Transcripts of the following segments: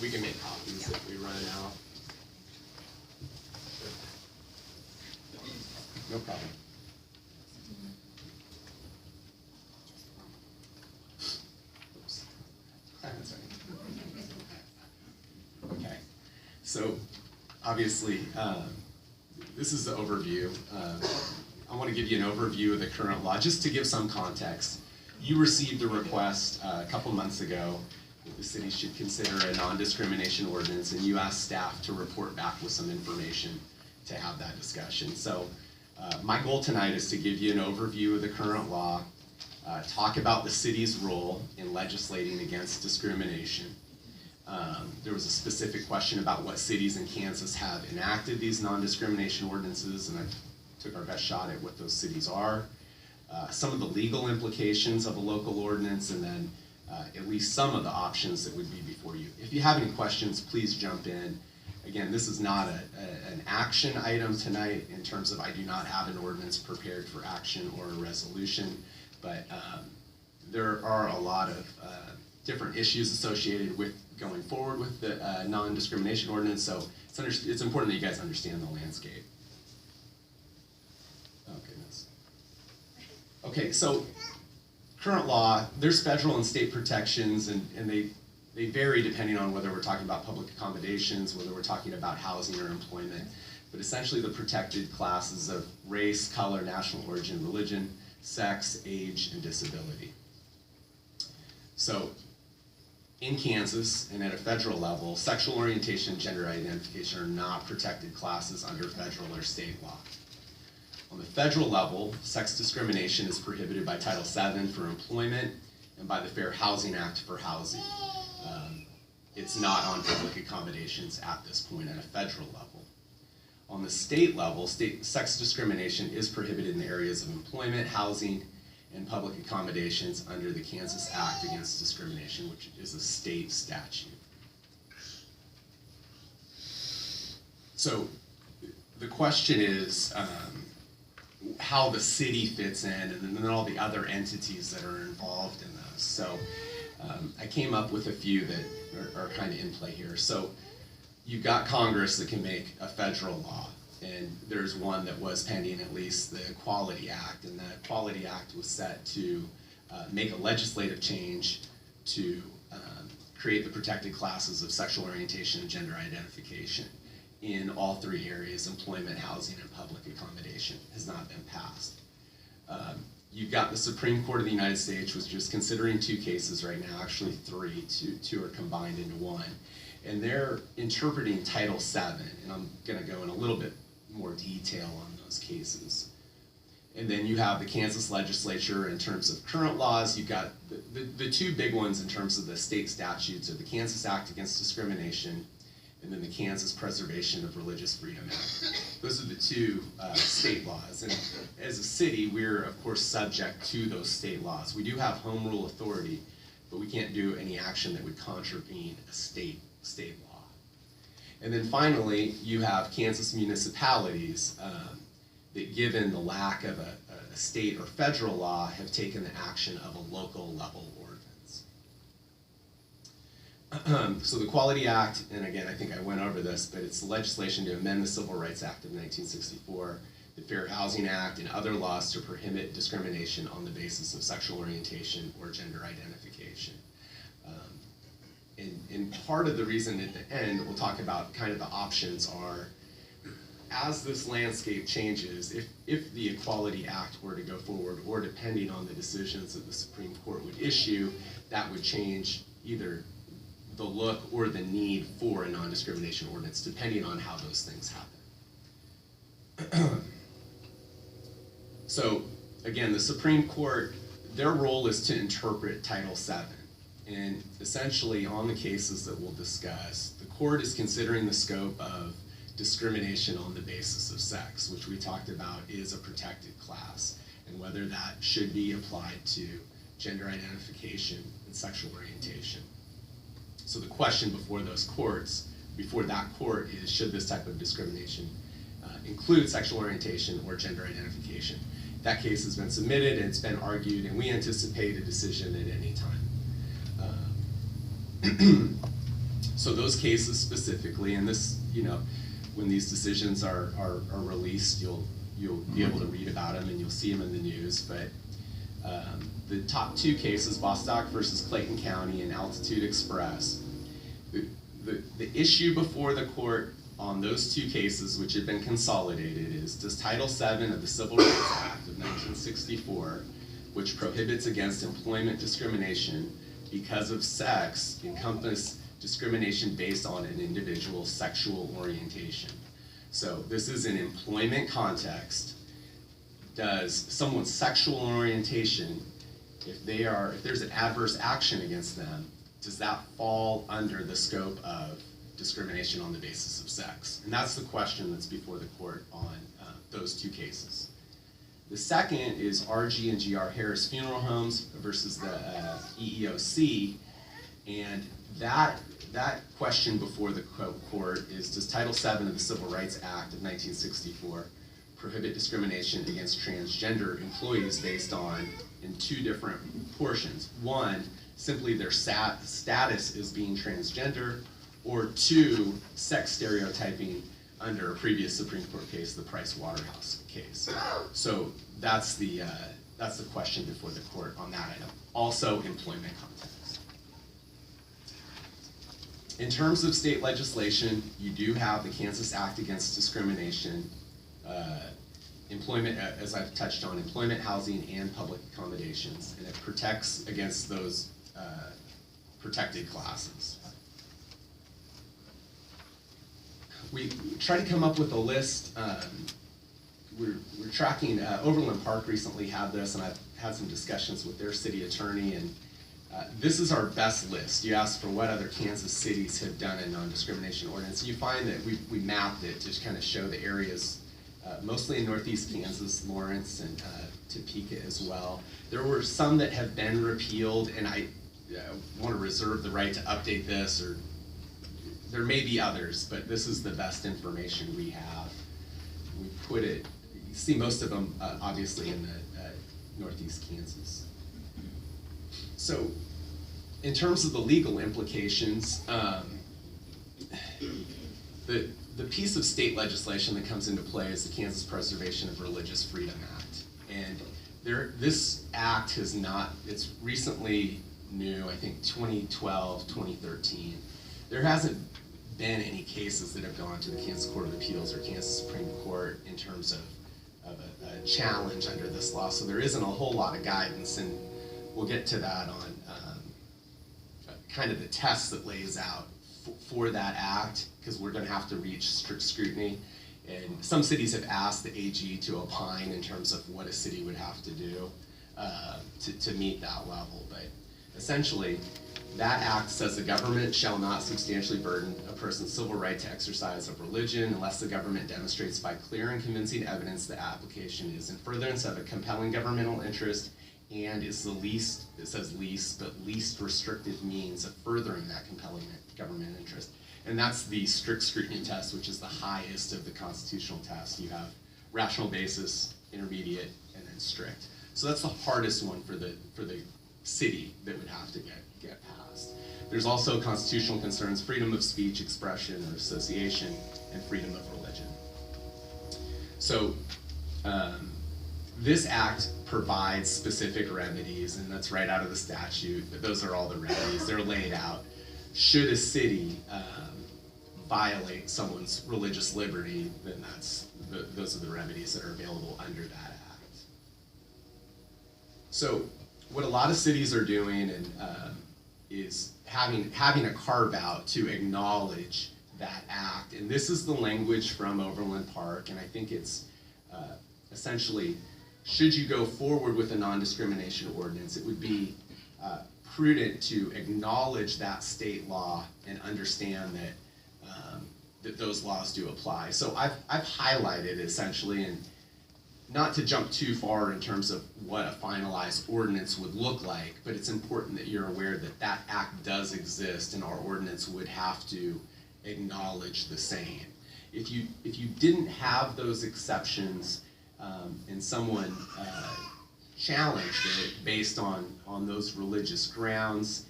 we can make copies if we run out. No problem. Oops. That's right. Okay, so obviously this is the overview. I want to give you an overview of the current law, just to give some context. You received a request a couple months ago that the city should consider a non-discrimination ordinance, and you asked staff to report back with some information to have that discussion. So my goal tonight is to give you an overview of the current law, talk about the city's role in legislating against discrimination. There was a specific question about what cities in Kansas have enacted these non-discrimination ordinances, and I took our best shot at what those cities are. Some of the legal implications of a local ordinance, and then at least some of the options that would be before you. If you have any questions, please jump in. Again, this is not an action item tonight in terms of I do not have an ordinance prepared for action or a resolution, but there are a lot of different issues associated with going forward with the non-discrimination ordinance, so it's important that you guys understand the landscape. Oh goodness. Okay, so current law, there's federal and state protections, and they vary depending on whether we're talking about public accommodations, whether we're talking about housing or employment. But essentially the protected classes of race, color, national origin, religion, sex, age, and disability. So in Kansas and at a federal level, sexual orientation and gender identification are not protected classes under federal or state law. On the federal level, sex discrimination is prohibited by Title VII for employment and by the Fair Housing Act for housing. It's not on public accommodations at this point at a federal level. On the state level, sex discrimination is prohibited in the areas of employment, housing, and public accommodations under the Kansas Act Against Discrimination, which is a state statute. So the question is how the city fits in, and then all the other entities that are involved in those. So I came up with a few that are kind of in play here. So you've got Congress that can make a federal law, and there's one that was pending, at least, the Equality Act, and the Equality Act was set to make a legislative change to create the protected classes of sexual orientation and gender identification in all three areas: employment, housing, and public accommodation. Has not been passed. You've got the Supreme Court of the United States, which is considering two cases right now, actually three, two are combined into one. And they're interpreting Title VII, and I'm gonna go in a little bit more detail on those cases. And then you have the Kansas legislature in terms of current laws. You've got the two big ones in terms of the state statutes are the Kansas Act Against Discrimination and then the Kansas Preservation of Religious Freedom Act. Those are the two state laws. And as a city, we're of course subject to those state laws. We do have home rule authority, but we can't do any action that would contravene a state law. And then finally, you have Kansas municipalities that, given the lack of a state or federal law, have taken the action of a local level ordinance. So the Equality Act, and again, I think I went over this, but it's legislation to amend the Civil Rights Act of 1964, the Fair Housing Act, and other laws to prohibit discrimination on the basis of sexual orientation or gender identification. And part of the reason at the end we'll talk about kind of the options are, as this landscape changes, if the Equality Act were to go forward, or depending on the decisions that the Supreme Court would issue, that would change either the look or the need for a non-discrimination ordinance, depending on how those things happen. So again, the Supreme Court, their role is to interpret Title VII. And essentially, on the cases that we'll discuss, the court is considering the scope of discrimination on the basis of sex, which we talked about is a protected class, and whether that should be applied to gender identification and sexual orientation. So the question before that court is, should this type of discrimination include sexual orientation or gender identification? That case has been submitted and it's been argued, and we anticipate a decision at any time. So So those cases specifically, and this, you know, when these decisions are released, you'll be able to read about them and you'll see them in the news. But the top two cases, Bostock versus Clayton County and Altitude Express, the issue before the court on those two cases, which have been consolidated, is does Title VII of the Civil Rights Act of 1964, which prohibits against employment discrimination because of sex, encompass discrimination based on an individual's sexual orientation? So this is an employment context. Does someone's sexual orientation, if there's an adverse action against them, does that fall under the scope of discrimination on the basis of sex? And that's the question that's before the court on those two cases. The second is RG and GR Harris Funeral Homes versus the EEOC, and that question before the court is, does Title VII of the Civil Rights Act of 1964 prohibit discrimination against transgender employees based on, in two different portions. One, simply their status as being transgender, or two, sex stereotyping under a previous Supreme Court case, the Price Waterhouse case. So that's the question before the court on that item. Also, employment context. In terms of state legislation, you do have the Kansas Act Against Discrimination, employment, as I've touched on, employment, housing, and public accommodations, and it protects against those protected classes. We try to come up with a list. We're tracking, Overland Park recently had this, and I've had some discussions with their city attorney, and this is our best list. You asked for what other Kansas cities have done a non-discrimination ordinance. You find that we mapped it to kind of show the areas, mostly in Northeast Kansas, Lawrence, and Topeka as well. There were some that have been repealed, and I want to reserve the right to update this, or there may be others, but this is the best information we have. We put it, you see most of them obviously in the Northeast Kansas. So in terms of the legal implications, the piece of state legislation that comes into play is the Kansas Preservation of Religious Freedom Act. And this act has not, it's recently new, I think 2012, 2013. There hasn't been any cases that have gone to the Kansas Court of Appeals or Kansas Supreme Court in terms of a challenge under this law. So there isn't a whole lot of guidance, and we'll get to that on kind of the test that lays out for that act, because we're going to have to reach strict scrutiny. And some cities have asked the AG to opine in terms of what a city would have to do to meet that level. But essentially, that act says the government shall not substantially burden a person's civil right to exercise of religion unless the government demonstrates by clear and convincing evidence the application is in furtherance of a compelling governmental interest and is the least, it says least, but least restrictive means of furthering that compelling government interest. And that's the strict scrutiny test, which is the highest of the constitutional tests. You have rational basis, intermediate, and then strict. So that's the hardest one for the city that would have to get passed. There's also constitutional concerns, freedom of speech, expression, or association, and freedom of religion. So this act provides specific remedies, and that's right out of the statute, but those are all the remedies. They're laid out. Should a city violate someone's religious liberty, then those are the remedies that are available under that act. So what a lot of cities are doing is having a carve out to acknowledge that act. And this is the language from Overland Park, and I think it's essentially, should you go forward with a non-discrimination ordinance, it would be prudent to acknowledge that state law and understand that that those laws do apply. So I've highlighted essentially, and not to jump too far in terms of what a finalized ordinance would look like, but it's important that you're aware that that act does exist, and our ordinance would have to acknowledge the same. If you didn't have those exceptions and someone challenged it based on those religious grounds,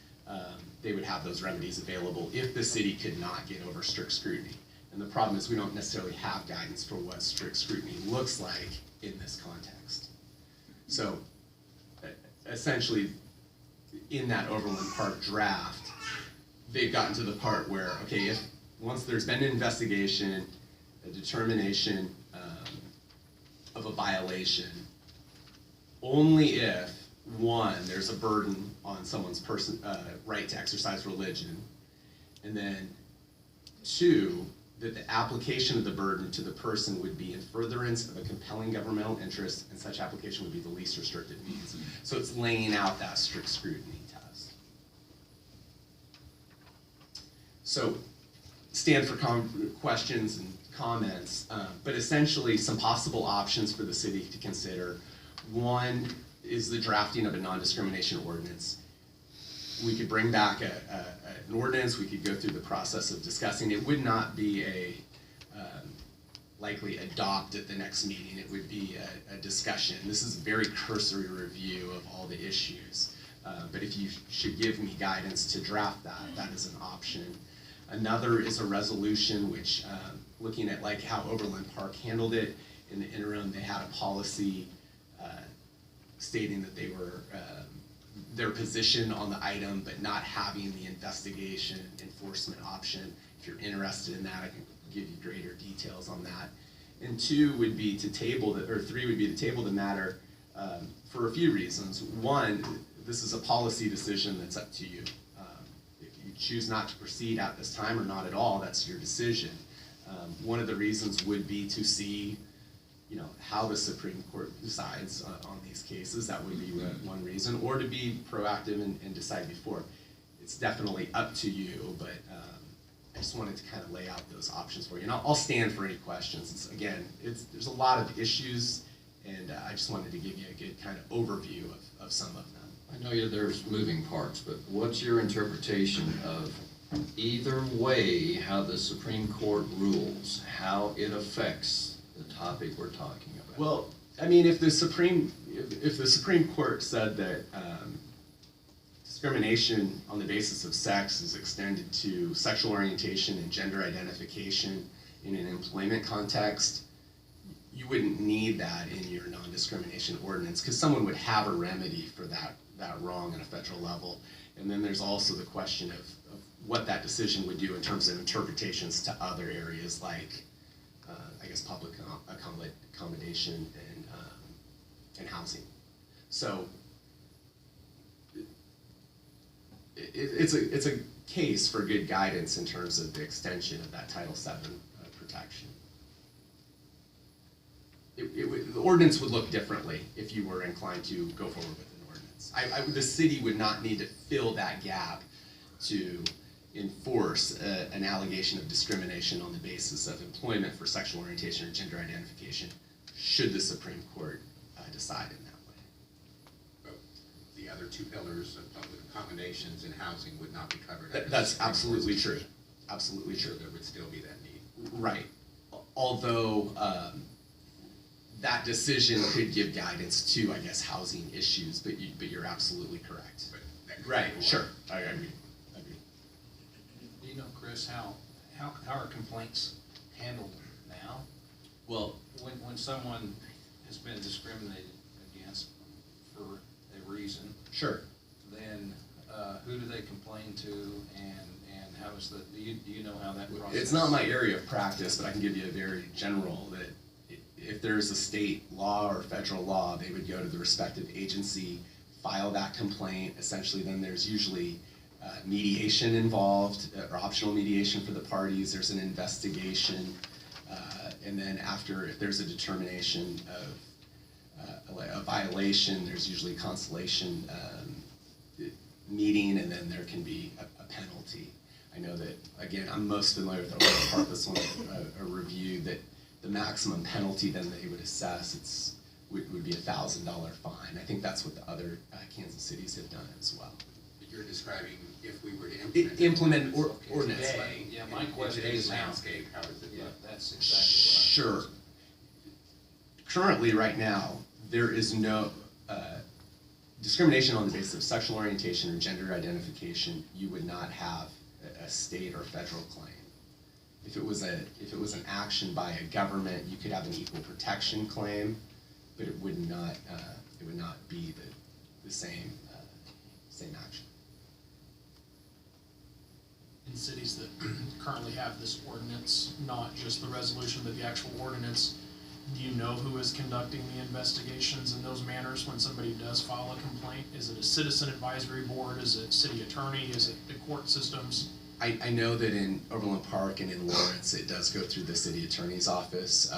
they would have those remedies available if the city could not get over strict scrutiny. And the problem is we don't necessarily have guidance for what strict scrutiny looks like in this context. So essentially, in that Overland Park draft, they've gotten to the part where, okay, if once there's been an investigation, a determination of a violation, only if, one, there's a burden on someone's right to exercise religion, and then two, that the application of the burden to the person would be in furtherance of a compelling governmental interest, and such application would be the least restrictive means. So it's laying out that strict scrutiny test. So stand for questions and comments, but essentially some possible options for the city to consider. One is the drafting of a non-discrimination ordinance. We could bring back an ordinance, we could go through the process of discussing. It would not be likely adopt at the next meeting. It would be a discussion. This is a very cursory review of all the issues. But if you should give me guidance to draft that, that is an option. Another is a resolution which, looking at like how Overland Park handled it, in the interim they had a policy stating that they were their position on the item, but not having the investigation enforcement option. If you're interested in that, I can give you greater details on that. And two would be to table the, or three would be to table the matter for a few reasons. One, this is a policy decision that's up to you. If you choose not to proceed at this time or not at all, that's your decision. One of the reasons would be to see, how the Supreme Court decides on these cases. That would be one reason, or to be proactive and decide before. It's definitely up to you, but I just wanted to kind of lay out those options for you. And I'll stand for any questions. There's a lot of issues, and I just wanted to give you a good kind of overview of some of them. I know there's moving parts, but what's your interpretation of either way how the Supreme Court rules, how it affects the topic we're talking about? Well, I mean, if the Supreme Court said that discrimination on the basis of sex is extended to sexual orientation and gender identification in an employment context, you wouldn't need that in your non-discrimination ordinance, because someone would have a remedy for that wrong at a federal level. And then there's also the question of what that decision would do in terms of interpretations to other areas like public accommodation and housing. So it's a case for good guidance in terms of the extension of that Title VII protection. The ordinance would look differently if you were inclined to go forward with an ordinance. The city would not need to fill that gap to enforce an allegation of discrimination on the basis of employment for sexual orientation or gender identification, should the Supreme Court decide in that way. But the other two pillars of public accommodations and housing would not be covered. That's absolutely true. Absolutely true. So there would still be that need. Right. Although that decision could give guidance to, housing issues, but you're absolutely correct. But that Right. Sure. I agree. Do you know, Chris, how are complaints handled now? Well, When someone has been discriminated against for a reason, sure. then who do they complain to, and how is the, do you know how that process? It's not my area of practice, but I can give you a very general that if there's a state law or federal law, they would go to the respective agency, file that complaint. Essentially, then there's usually mediation involved, or optional mediation for the parties. There's an investigation, and then after, if there's a determination of a violation, there's usually conciliation meeting, and then there can be a penalty. I know that, again, I'm most familiar with Overland Park. This one, a review that the maximum penalty then they would assess would be $1,000 fine. I think that's what the other Kansas cities have done as well. You're describing if we were to Implement ordinance ordinance. today. Yeah, my question today's is how. landscape, how does it Yeah, look? that's exactly what Sure. Currently, right now, there is no discrimination on the basis of sexual orientation or gender identification, you would not have a state or federal claim. If it was an action by a government, you could have an equal protection claim, but it would not be the same action. In cities that currently have this ordinance, not just the resolution, but the actual ordinance, do you know who is conducting the investigations in those manners when somebody does file a complaint? Is it a citizen advisory board? Is it city attorney? Is it the court systems? I know that in Overland Park and in Lawrence, it does go through the city attorney's office.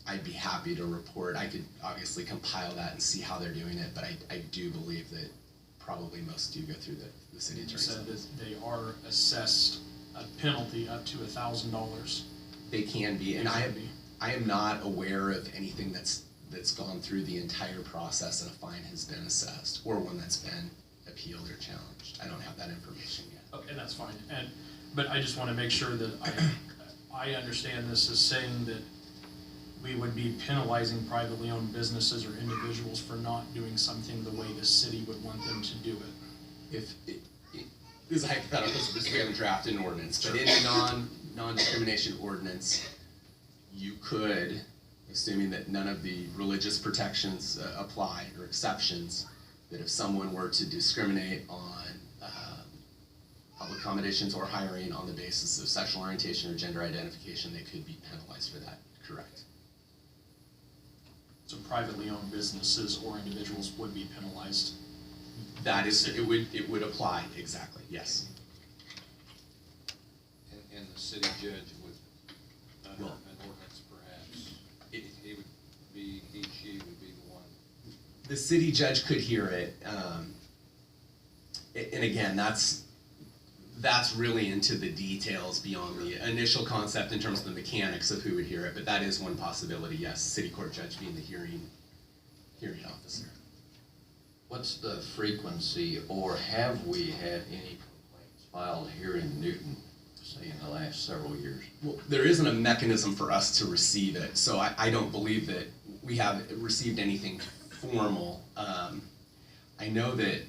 I'd be happy to report. I could obviously compile that and see how they're doing it, but I do believe that probably most do go through the city You attorney's said office. that they are assessed a penalty up to $1,000. They can be, and I am not aware of anything that's gone through the entire process and a fine has been assessed, or one that's been appealed or challenged. I don't have that information yet. Okay, that's fine. But I just want to make sure that I understand this as saying that we would be penalizing privately owned businesses or individuals for not doing something the way the city would want them to do it. This is a hypothetical, because we haven't drafted an ordinance, but in a non-discrimination ordinance, you could, assuming that none of the religious protections apply or exceptions, that if someone were to discriminate on public accommodations or hiring on the basis of sexual orientation or gender identification, they could be penalized for that, correct? So privately owned businesses or individuals would be penalized. That is, it would apply, exactly, yes. And the city judge would, under Well- an ordinance perhaps, It- she would be the one. The city judge could hear it, and again, that's really into the details beyond the initial concept in terms of the mechanics of who would hear it, but that is one possibility, yes, city court judge being the hearing officer. What's the frequency, or have we had any complaints filed here in Newton, say in the last several years? Well, there isn't a mechanism for us to receive it, so I don't believe that we have received anything formal. I know that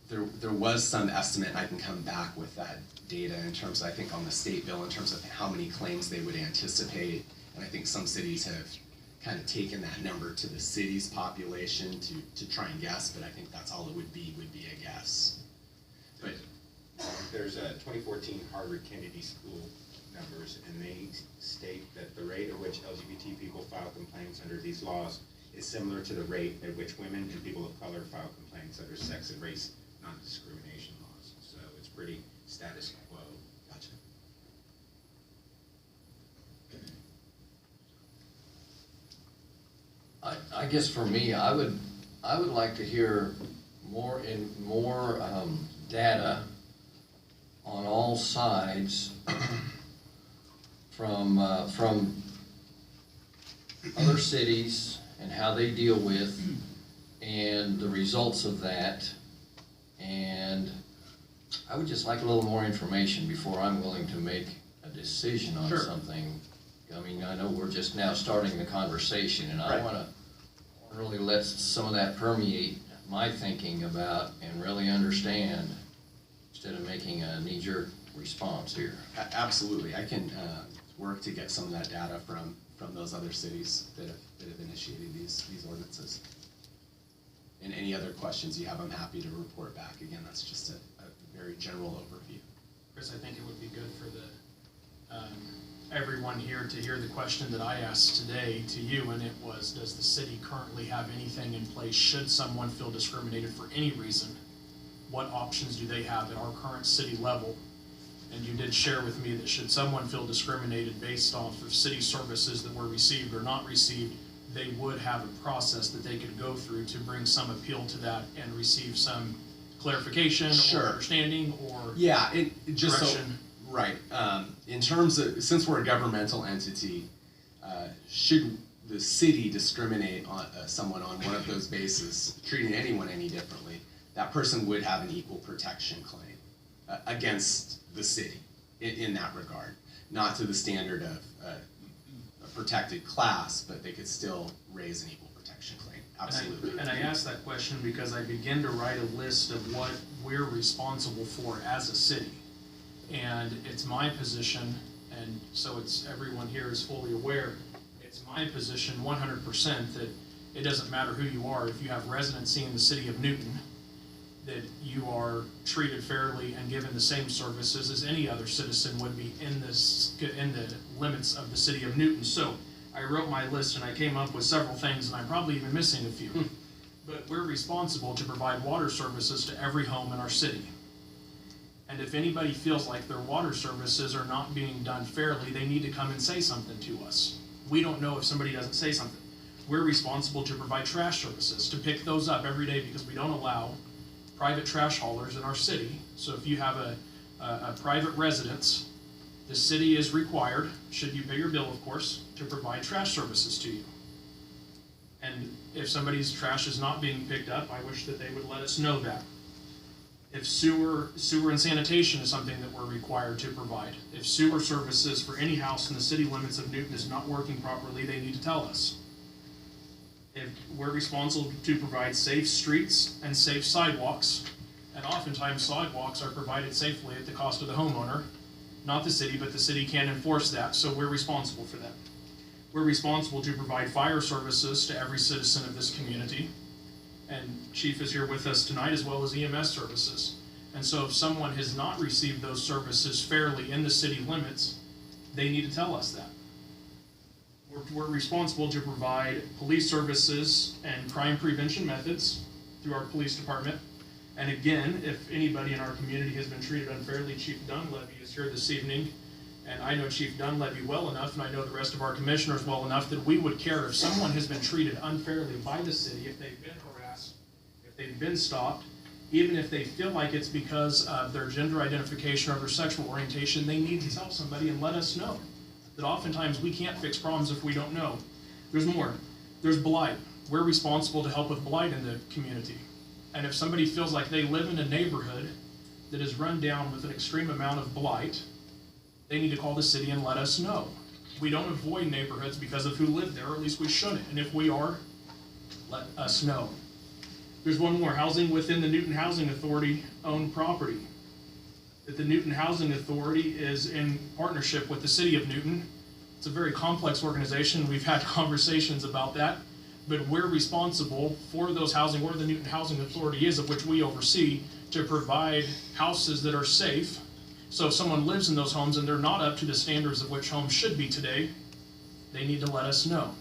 there was some estimate, and I can come back with that data in terms of, I think on the state bill, in terms of how many claims they would anticipate, and I think some cities have kind of taken that number to the city's population to try and guess, but I think that's all it would be a guess. But There's a 2014 Harvard Kennedy School numbers, and they state that the rate at which LGBT people file complaints under these laws is similar to the rate at which women and people of color file complaints under sex and race non-discrimination laws. So it's pretty status quo. gotcha. I guess for me, I would like to hear more data on all sides from other cities and how they deal with and the results of that. And I would just like a little more information before I'm willing to make a decision on Sure. something. I mean, I know we're just now starting the conversation, and I Right. want to really let some of that permeate my thinking about and really understand instead of making a knee-jerk response here. Absolutely, I can work to get some of that data from those other cities that have initiated these ordinances. And any other questions you have, I'm happy to report back. Again, that's just a very general overview. Chris, I think it would be good for everyone here to hear the question that I asked today to you, and it was, does the city currently have anything in place should someone feel discriminated for any reason? What options do they have at our current city level? And you did share with me that should someone feel discriminated based off of city services that were received or not received, they would have a process that they could go through to bring some appeal to that and receive some clarification Sure. or understanding or Yeah, it just correction. right. In terms of, since we're a governmental entity, should the city discriminate on someone on one of those bases, treating anyone any differently, that person would have an equal protection claim against the city in that regard. Not to the standard of a protected class, but they could still raise an equal protection claim. Absolutely. And I ask that question because I begin to write a list of what we're responsible for as a city. And it's my position, and so it's, everyone here is fully aware, it's my position 100% that it doesn't matter who you are, if you have residency in the city of Newton, that you are treated fairly and given the same services as any other citizen would be in the limits of the city of Newton. So I wrote my list and I came up with several things, and I'm probably even missing a few. But we're responsible to provide water services to every home in our city. And if anybody feels like their water services are not being done fairly, they need to come and say something to us. We don't know if somebody doesn't say something. We're responsible to provide trash services, to pick those up every day, because we don't allow private trash haulers in our city. So if you have a private residence, the city is required, should you pay your bill of course, to provide trash services to you. And if somebody's trash is not being picked up, I wish that they would let us know that. If sewer and sanitation is something that we're required to provide. If sewer services for any house in the city limits of Newton is not working properly, they need to tell us. If we're responsible to provide safe streets and safe sidewalks, and oftentimes sidewalks are provided safely at the cost of the homeowner, not the city, but the city can enforce that, so we're responsible for that. We're responsible to provide fire services to every citizen of this community, and Chief is here with us tonight, as well as EMS services. And so if someone has not received those services fairly in the city limits, they need to tell us that. We're responsible to provide police services and crime prevention methods through our police department. And again, if anybody in our community has been treated unfairly, Chief Dunleavy is here this evening. And I know Chief Dunleavy well enough, and I know the rest of our commissioners well enough, that we would care if someone has been treated unfairly by the city, if they've been harassed, if they've been stopped, even if they feel like it's because of their gender identification or their sexual orientation, they need to tell somebody and let us know. That oftentimes we can't fix problems if we don't know. There's more. There's blight. We're responsible to help with blight in the community. And if somebody feels like they live in a neighborhood that is run down with an extreme amount of blight, they need to call the city and let us know. We don't avoid neighborhoods because of who live there, or at least we shouldn't. And if we are, let us know. There's one more, housing within the Newton Housing Authority owned property. That the Newton Housing Authority is in partnership with the city of Newton. It's a very complex organization. We've had conversations about that, but we're responsible for those housing, or the Newton Housing Authority is, of which we oversee, to provide houses that are safe. So if someone lives in those homes and they're not up to the standards of which homes should be today, they need to let us know.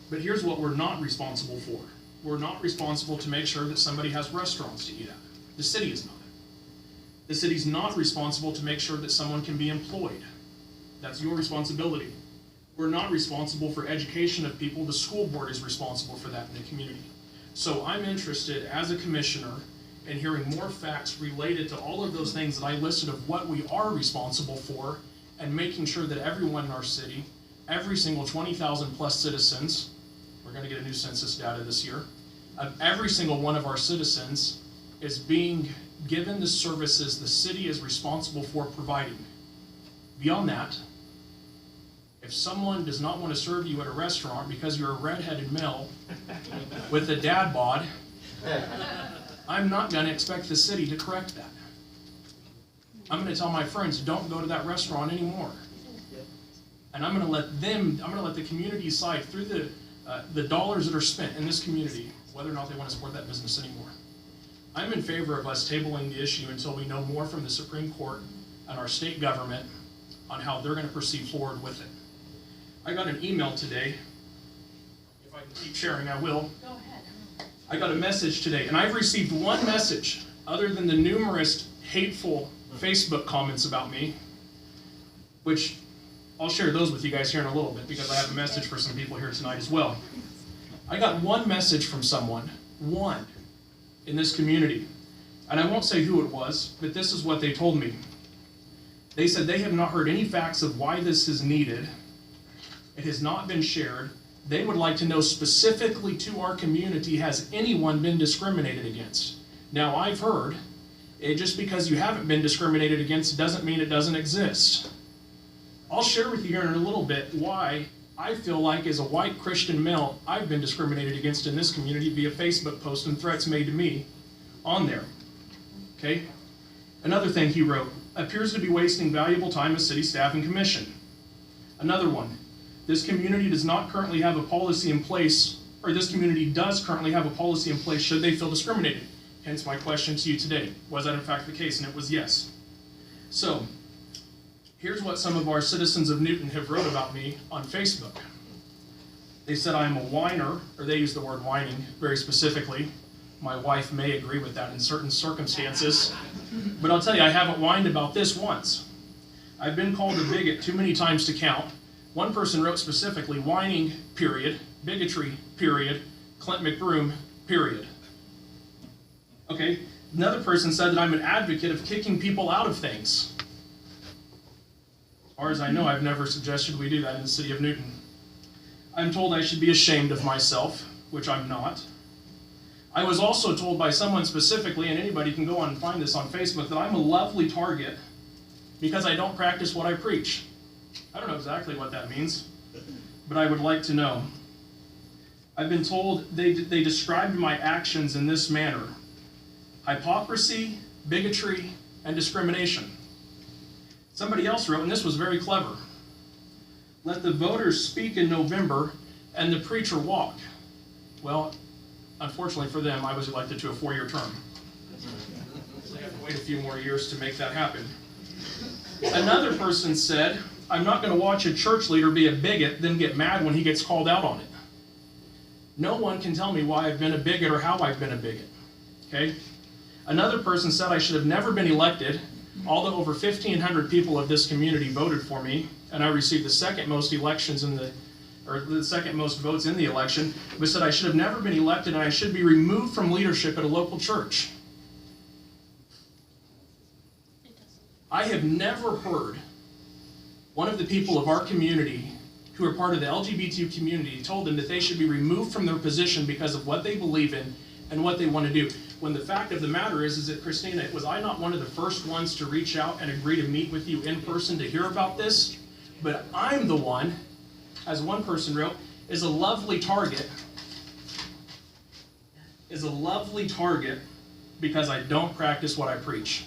But here's what we're not responsible for. We're not responsible to make sure that somebody has restaurants to eat at. The city is not. The city's not responsible to make sure that someone can be employed. That's your responsibility. We're not responsible for education of people. The school board is responsible for that in the community. So I'm interested as a commissioner in hearing more facts related to all of those things that I listed of what we are responsible for, and making sure that everyone in our city, every single 20,000 plus citizens, we're going to get a new census data this year, of every single one of our citizens is being given the services the city is responsible for providing. Beyond that, if someone does not want to serve you at a restaurant because you're a redheaded male with a dad bod, I'm not going to expect the city to correct that. I'm going to tell my friends, don't go to that restaurant anymore. And I'm going to let the community decide through the dollars that are spent in this community, whether or not they want to support that business anymore. I'm in favor of us tabling the issue until we know more from the Supreme Court and our state government on how they're going to proceed forward with it. I got an email today. If I can keep sharing, I will. Go ahead. I got a message today, and I've received one message other than the numerous hateful Facebook comments about me, which I'll share those with you guys here in a little bit because I have a message for some people here tonight as well. I got one message from someone, one, in this community. And I won't say who it was, but this is what they told me. They said they have not heard any facts of why this is needed. It has not been shared. They would like to know specifically to our community, has anyone been discriminated against? Now I've heard, just because you haven't been discriminated against doesn't mean it doesn't exist. I'll share with you here in a little bit why I feel like as a white Christian male, I've been discriminated against in this community via Facebook posts and threats made to me on there. Okay? Another thing he wrote, appears to be wasting valuable time as city staff and commission. Another one, this community does not currently have a policy in place, or this community does currently have a policy in place should they feel discriminated. Hence my question to you today, was that in fact the case? And it was yes. So, here's what some of our citizens of Newton have wrote about me on Facebook. They said I'm a whiner, or they used the word whining very specifically. My wife may agree with that in certain circumstances. But I'll tell you, I haven't whined about this once. I've been called a bigot too many times to count. One person wrote specifically, whining, period, bigotry, period, Clint McBroom, period. Okay, another person said that I'm an advocate of kicking people out of things. As far as I know, I've never suggested we do that in the city of Newton. I'm told I should be ashamed of myself, which I'm not. I was also told by someone specifically, and anybody can go on and find this on Facebook, that I'm a lovely target because I don't practice what I preach. I don't know exactly what that means, but I would like to know. I've been told they described my actions in this manner: hypocrisy, bigotry, and discrimination. Somebody else wrote, and this was very clever, let the voters speak in November and the preacher walk. Well, unfortunately for them, I was elected to a 4-year term. So I have to wait a few more years to make that happen. Another person said, I'm not going to watch a church leader be a bigot, then get mad when he gets called out on it. No one can tell me why I've been a bigot or how I've been a bigot. Okay? Another person said I should have never been elected, although over 1,500 people of this community voted for me, and I received the second most the second most votes in the election, but said I should have never been elected and I should be removed from leadership at a local church. I have never heard one of the people of our community who are part of the LGBT community told them that they should be removed from their position because of what they believe in and what they want to do. When the fact of the matter is that, Christina, was I not one of the first ones to reach out and agree to meet with you in person to hear about this? But I'm the one, as one person wrote, is a lovely target because I don't practice what I preach,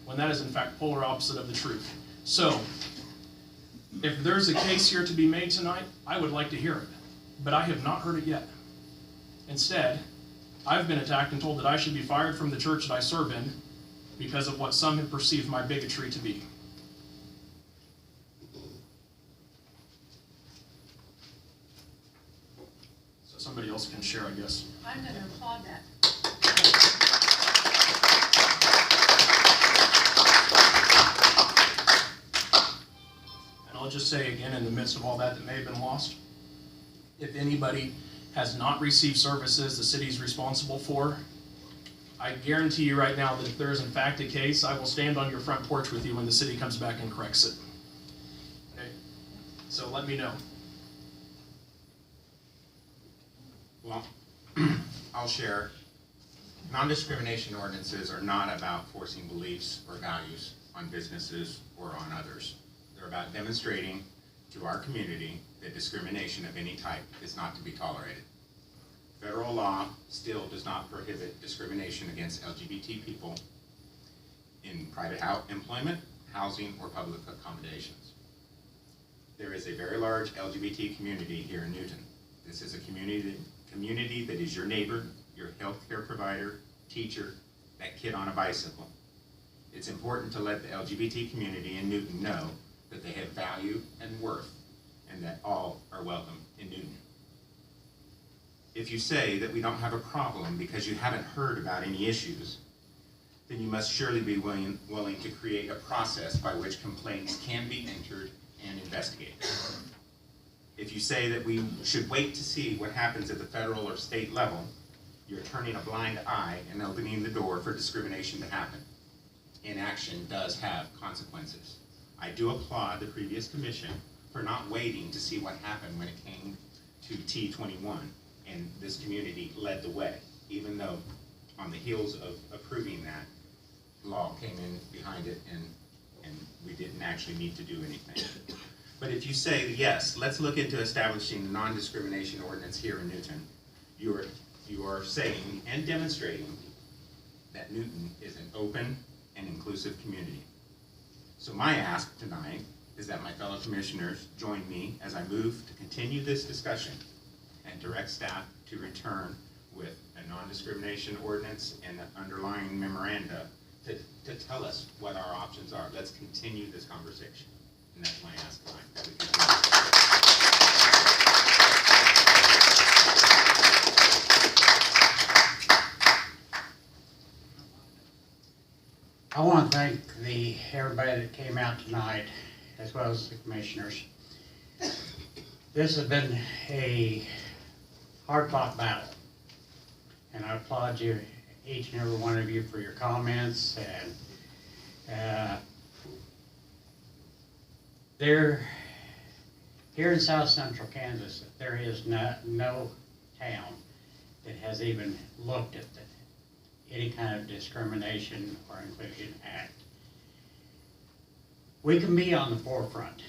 when that is in fact polar opposite of the truth. So, if there's a case here to be made tonight, I would like to hear it, but I have not heard it yet. Instead, I've been attacked and told that I should be fired from the church that I serve in because of what some have perceived my bigotry to be. So somebody else can share, I guess. I'm going to applaud that. And I'll just say again, in the midst of all that may have been lost, if anybody has not received services the city's responsible for, I guarantee you right now that if there is in fact a case, I will stand on your front porch with you when the city comes back and corrects it. Okay? So let me know. Well, I'll share. Non-discrimination ordinances are not about forcing beliefs or values on businesses or on others. They're about demonstrating to our community that discrimination of any type is not to be tolerated. Federal law still does not prohibit discrimination against LGBT people in private employment, housing, or public accommodations. There is a very large LGBT community here in Newton. This is a community that is your neighbor, your healthcare provider, teacher, that kid on a bicycle. It's important to let the LGBT community in Newton know that they have value and worth, and that all are welcome in Newton. If you say that we don't have a problem because you haven't heard about any issues, then you must surely be willing to create a process by which complaints can be entered and investigated. If you say that we should wait to see what happens at the federal or state level, you're turning a blind eye and opening the door for discrimination to happen. Inaction does have consequences. I do applaud the previous commission for not waiting to see what happened when it came to T21, and this community led the way, even though on the heels of approving that, law came in behind it and we didn't actually need to do anything. But if you say, yes, let's look into establishing a non-discrimination ordinance here in Newton, you are saying and demonstrating that Newton is an open and inclusive community. So my ask tonight is that my fellow commissioners join me as I move to continue this discussion and direct staff to return with a non-discrimination ordinance and the underlying memoranda to tell us what our options are. Let's continue this conversation. And that's my ask tonight, that we continue. I want to thank everybody that came out tonight, as well as the commissioners. This has been a hard-fought battle, and I applaud you, each and every one of you, for your comments. And here in South Central Kansas, there is no town that has even looked at any kind of discrimination or inclusion act. We can be on the forefront.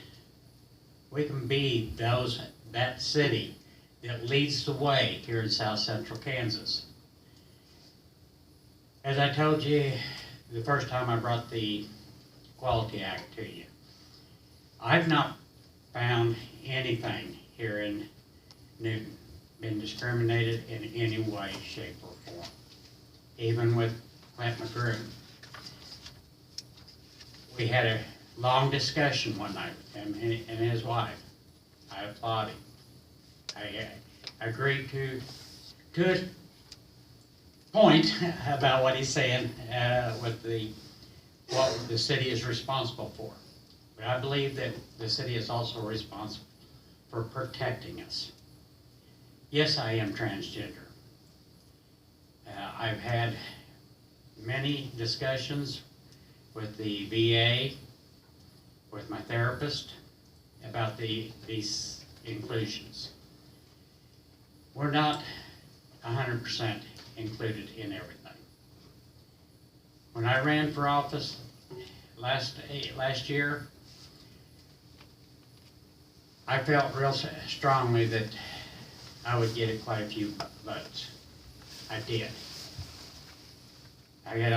We can be that city that leads the way here in South Central Kansas. As I told you the first time I brought the Equality Act to you, I've not found anything here in Newton been discriminated in any way, shape, or form. Even with Clint McGrew. We had a long discussion one night with him and his wife. I applaud him. I agreed to a point about what he's saying with what the city is responsible for. But I believe that the city is also responsible for protecting us. Yes, I am transgender. I've had many discussions with the VA, with my therapist, about these inclusions. We're not 100% included in everything. When I ran for office last year, I felt real strongly that I would get quite a few votes. I did. I got